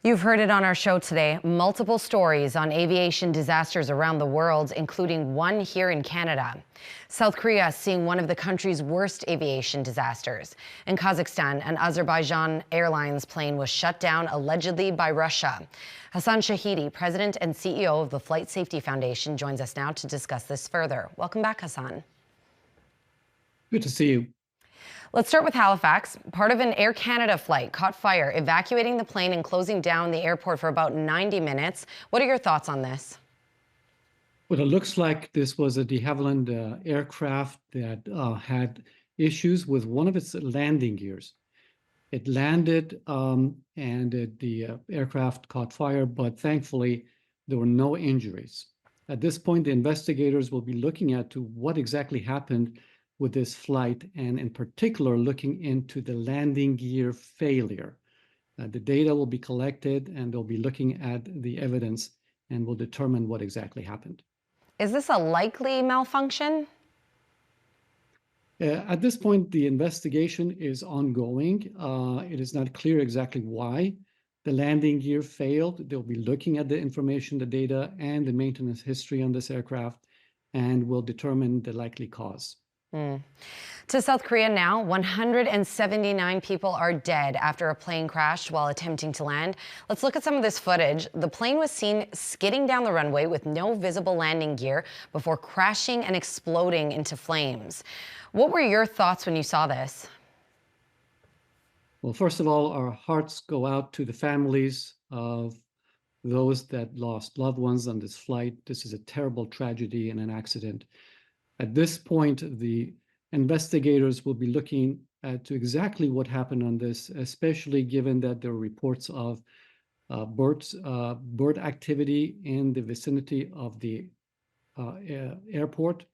You've heard it on our show today. Multiple stories on aviation disasters around the world, including one here in Canada. South Korea seeing one of the country's worst aviation disasters. In Kazakhstan, an Azerbaijan Airlines plane was shut down allegedly by Russia. Hassan Shahidi, president and CEO of the Flight Safety Foundation, joins us now to discuss this further. Welcome back, Hassan. Good to see you. Let's start with Halifax. Part of an Air Canada flight caught fire, evacuating the plane and closing down the airport for about 90 minutes. What are your thoughts on this? Well, it looks like this was a de Havilland aircraft that had issues with one of its landing gears. It landed and the aircraft caught fire, but thankfully there were no injuries. At this point, the investigators will be looking at to what exactly happened with this flight, and in particular, looking into the landing gear failure. The data will be collected, and they'll be looking at the evidence and will determine what exactly happened. Is this a likely malfunction? At this point, the investigation is ongoing. It is not clear exactly why the landing gear failed. They'll be looking at the information, the data, and the maintenance history on this aircraft, and will determine the likely cause. To South Korea now, 179 people are dead after a plane crashed while attempting to land. Let's look at some of this footage. The plane was seen skidding down the runway with no visible landing gear before crashing and exploding into flames. What were your thoughts when you saw this? Well, first of all, our hearts go out to the families of those that lost loved ones on this flight. This is a terrible tragedy and an accident. At this point, the investigators will be looking to exactly what happened on this, especially given that there are reports of bird activity in the vicinity of the airport,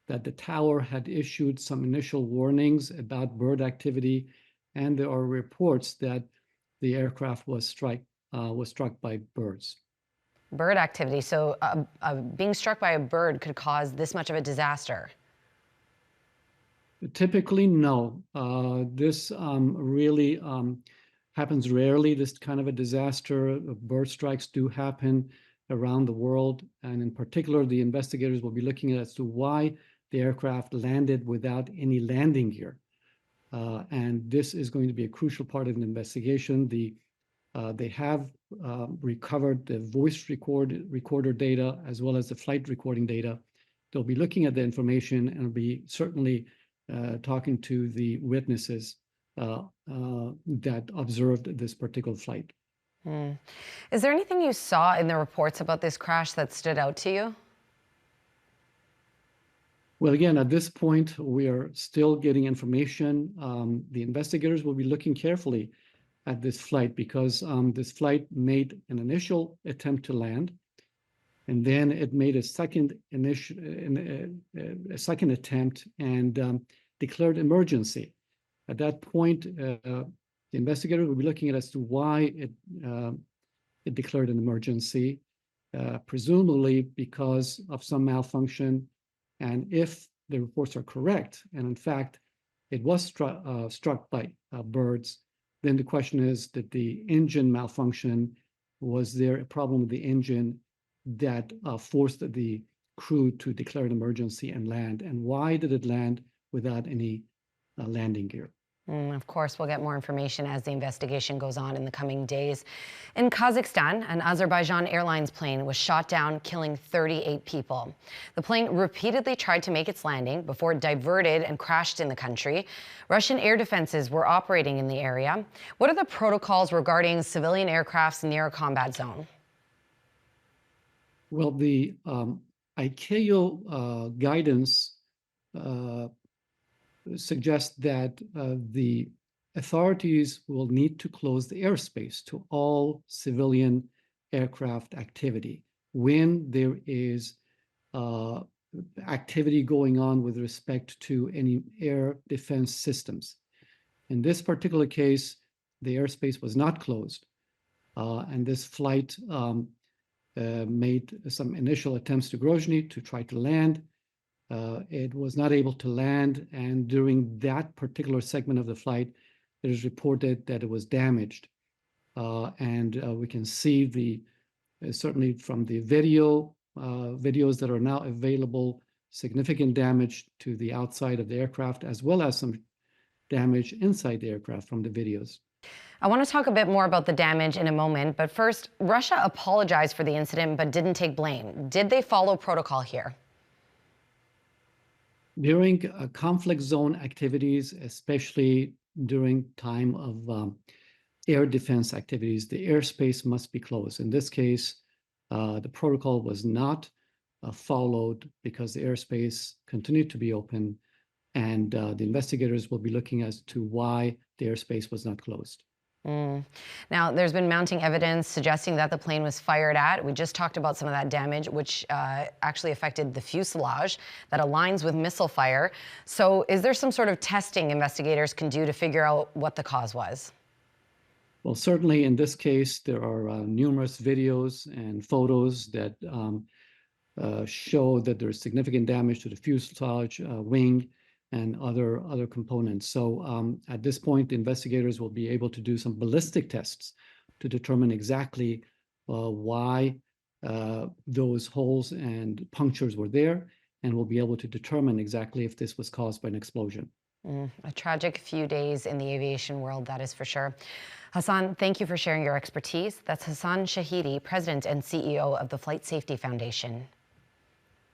that the tower had issued some initial warnings about bird activity, and there are reports that the aircraft was struck by birds. Bird activity. So being struck by a bird could cause this much of a disaster? Typically, no. This really happens rarely, this kind of a disaster. Bird strikes do happen around the world. And in particular, the investigators will be looking at as to why the aircraft landed without any landing gear. And this is going to be a crucial part of an investigation. They have recovered the voice recorder data as well as the flight recording data. They'll be looking at the information and will be certainly talking to the witnesses that observed this particular flight. Is there anything you saw in the reports about this crash that stood out to you? Well, again, at this point, we are still getting information. The investigators will be looking carefully at this flight because this flight made an initial attempt to land, and then it made a second attempt and declared emergency. At that point, the investigator will be looking at as to why it declared an emergency, presumably because of some malfunction. And if the reports are correct, and in fact, it was struck by birds, then the question is, did the engine malfunction? Was there a problem with the engine that forced the crew to declare an emergency and land? And why did it land without any landing gear? Of course, we'll get more information as the investigation goes on in the coming days. In Kazakhstan, an Azerbaijan Airlines plane was shot down, killing 38 people. The plane repeatedly tried to make its landing before it diverted and crashed in the country. Russian air defenses were operating in the area. What are the protocols regarding civilian aircrafts near a combat zone? Well, the ICAO guidance suggests that the authorities will need to close the airspace to all civilian aircraft activity when there is activity going on with respect to any air defense systems. In this particular case, the airspace was not closed, and this flight made some initial attempts to Grozny to try to land. It was not able to land, and during that particular segment of the flight, it is reported that it was damaged. and we can see certainly from the videos that are now available, significant damage to the outside of the aircraft, as well as some damage inside the aircraft from the videos. I want to talk a bit more about the damage in a moment, but first, Russia apologized for the incident but didn't take blame. Did they follow protocol here? During conflict zone activities, especially during time of air defense activities, the airspace must be closed. In this case, the protocol was not followed because the airspace continued to be open, and the investigators will be looking as to why the airspace was not closed. Now, there's been mounting evidence suggesting that the plane was fired at. We just talked about some of that damage, which actually affected the fuselage that aligns with missile fire. So is there some sort of testing investigators can do to figure out what the cause was? Well, certainly in this case, there are numerous videos and photos that show that there's significant damage to the fuselage, wing, and other components. So at this point, the investigators will be able to do some ballistic tests to determine exactly why those holes and punctures were there, and will be able to determine exactly if this was caused by an explosion. A tragic few days in the aviation world, that is for sure. Hassan, thank you for sharing your expertise. That's Hassan Shahidi, President and CEO of the Flight Safety Foundation.